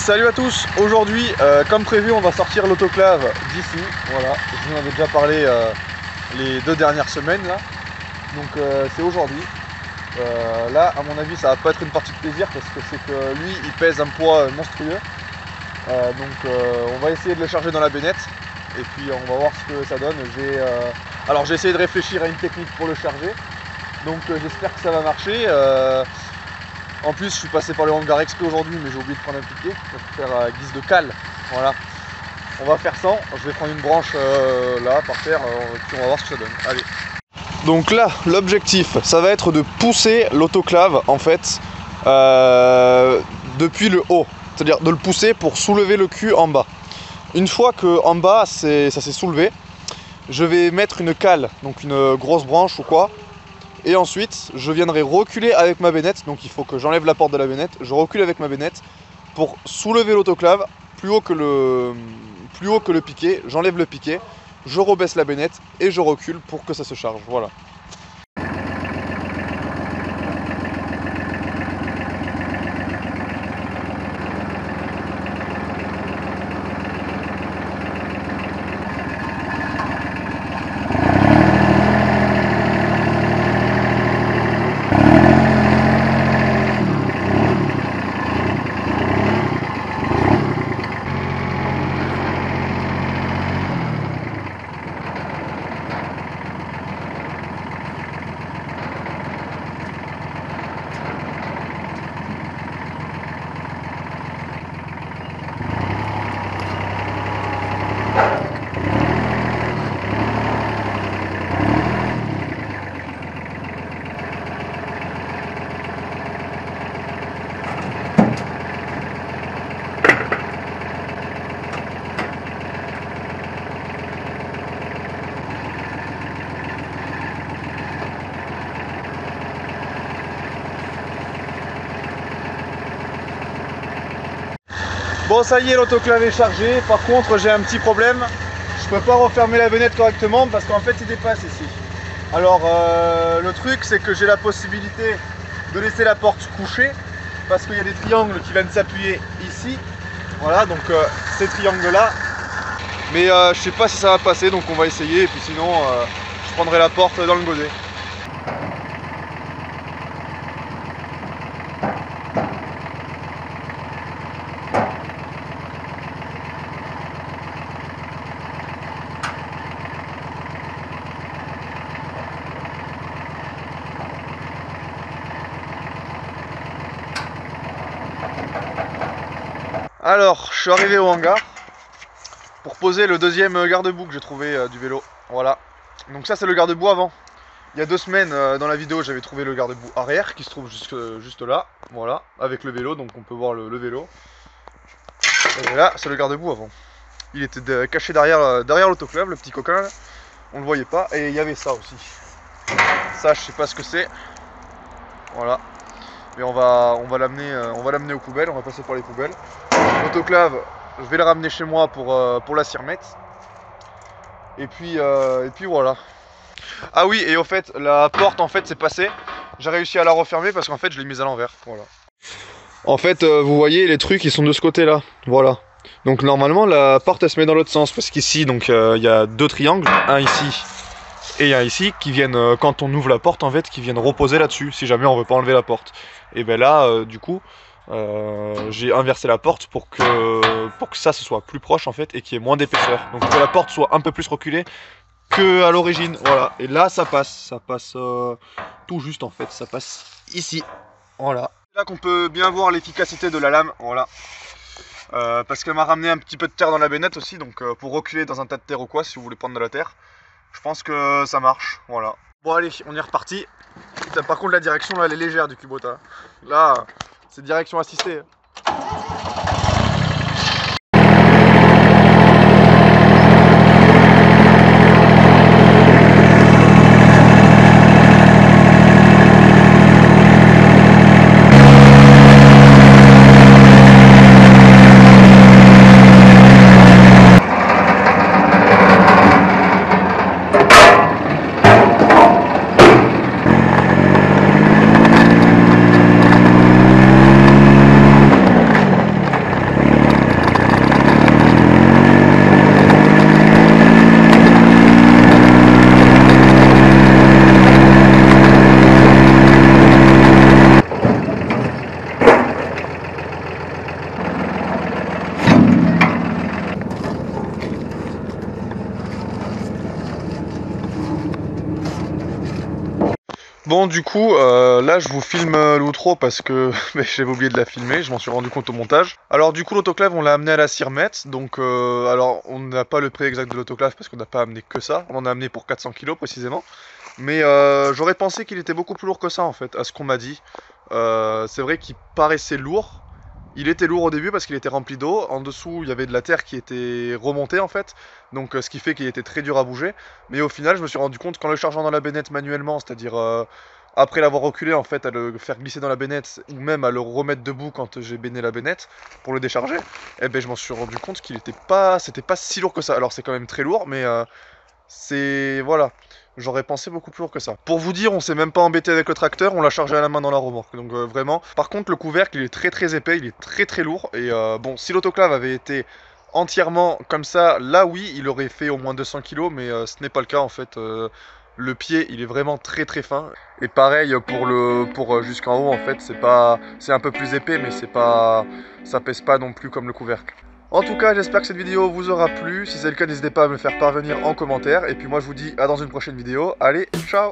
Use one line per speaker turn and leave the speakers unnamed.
Salut à tous, aujourd'hui comme prévu on va sortir l'autoclave d'ici, voilà, je vous en avais déjà parlé les 2 dernières semaines là, donc c'est aujourd'hui. Là à mon avis ça va pas être une partie de plaisir parce que c'est que lui il pèse un poids monstrueux, donc on va essayer de le charger dans la bennette et puis on va voir ce que ça donne. Alors j'ai essayé de réfléchir à une technique pour le charger, donc j'espère que ça va marcher. En plus, je suis passé par le hangar exprès aujourd'hui, mais j'ai oublié de prendre un piquet pour faire guise de cale. Voilà. On va faire 100. Je vais prendre une branche là par terre, puis on va voir ce que ça donne. Allez. Donc là, l'objectif, ça va être de pousser l'autoclave en fait depuis le haut, c'est-à-dire de le pousser pour soulever le cul en bas. Une fois que en bas, ça s'est soulevé, je vais mettre une cale, donc une grosse branche ou quoi. Et ensuite, je viendrai reculer avec ma bennette, donc il faut que j'enlève la porte de la bennette, je recule avec ma bennette pour soulever l'autoclave plus haut que le piquet, j'enlève le piquet, je rebaisse la bennette et je recule pour que ça se charge, voilà. Bon, ça y est, l'autoclave est chargé. Par contre, j'ai un petit problème. Je peux pas refermer la bennette correctement parce qu'en fait, il dépasse ici. Alors, le truc, c'est que j'ai la possibilité de laisser la porte couchée parce qu'il y a des triangles qui viennent s'appuyer ici. Voilà, donc ces triangles-là. Mais je sais pas si ça va passer, donc on va essayer. Et puis sinon, je prendrai la porte dans le godet. Alors, je suis arrivé au hangar pour poser le deuxième garde-boue que j'ai trouvé du vélo. Voilà. Donc ça, c'est le garde-boue avant. Il y a 2 semaines, dans la vidéo, j'avais trouvé le garde-boue arrière qui se trouve juste là. Voilà, avec le vélo, donc on peut voir le vélo. Et là, c'est le garde-boue avant. Il était caché derrière l'autoclave, le petit coquin. Là. On le voyait pas. Et il y avait ça aussi. Ça, je sais pas ce que c'est. Voilà. Mais on va l'amener aux poubelles, on va passer par les poubelles. L'autoclave, je vais le ramener chez moi pour la s'y remettre. Et puis voilà. Ah oui, et au fait, la porte en fait c'est passé. J'ai réussi à la refermer parce qu'en fait je l'ai mise à l'envers. Voilà. En fait, vous voyez, les trucs ils sont de ce côté-là. Voilà. Donc normalement la porte elle se met dans l'autre sens parce qu'ici donc il y a 2 triangles, un ici et un ici qui viennent quand on ouvre la porte en fait qui viennent reposer là-dessus si jamais on veut pas enlever la porte. Et ben là du coup j'ai inversé la porte pour que ça se soit plus proche en fait et qu'il y ait moins d'épaisseur. Donc que la porte soit un peu plus reculée que à l'origine. Voilà. Et là ça passe tout juste en fait, ça passe ici. Voilà. C'est là qu'on peut bien voir l'efficacité de la lame. Voilà. Parce qu'elle m'a ramené un petit peu de terre dans la bennette aussi, donc pour reculer dans un tas de terre ou quoi, si vous voulez prendre de la terre, je pense que ça marche, voilà. Bon allez, on est reparti. Putain, par contre la direction là, elle est légère du Kubota. Là, c'est direction assistée. Bon, du coup, là je vous filme l'outro parce que j'avais oublié de la filmer, je m'en suis rendu compte au montage. Alors du coup l'autoclave on l'a amené à la Sirmette, donc alors on n'a pas le prix exact de l'autoclave parce qu'on n'a pas amené que ça, on en a amené pour 400 kilos précisément. Mais j'aurais pensé qu'il était beaucoup plus lourd que ça en fait, à ce qu'on m'a dit. C'est vrai qu'il paraissait lourd. Il était lourd au début parce qu'il était rempli d'eau. En dessous, il y avait de la terre qui était remontée en fait. Donc ce qui fait qu'il était très dur à bouger. Mais au final, je me suis rendu compte qu'en le chargeant dans la bennette manuellement, c'est-à-dire après l'avoir reculé en fait, à le faire glisser dans la bennette ou même à le remettre debout quand j'ai benné la bennette pour le décharger, eh ben je m'en suis rendu compte qu'il était pas, c'était pas si lourd que ça. Alors c'est quand même très lourd, mais c'est... Voilà. J'aurais pensé beaucoup plus lourd que ça. Pour vous dire, on s'est même pas embêté avec le tracteur, on l'a chargé à la main dans la remorque. Donc vraiment. Par contre, le couvercle, il est très très épais, il est très très lourd. Et bon, si l'autoclave avait été entièrement comme ça, là oui, il aurait fait au moins 200 kilos, mais ce n'est pas le cas en fait. Le pied, il est vraiment très très fin. Et pareil pour jusqu'en haut en fait, c'est un peu plus épais, mais c'est pas, ça pèse pas non plus comme le couvercle. En tout cas, j'espère que cette vidéo vous aura plu. Si c'est le cas, n'hésitez pas à me le faire parvenir en commentaire. Et puis moi, je vous dis à dans une prochaine vidéo. Allez, ciao!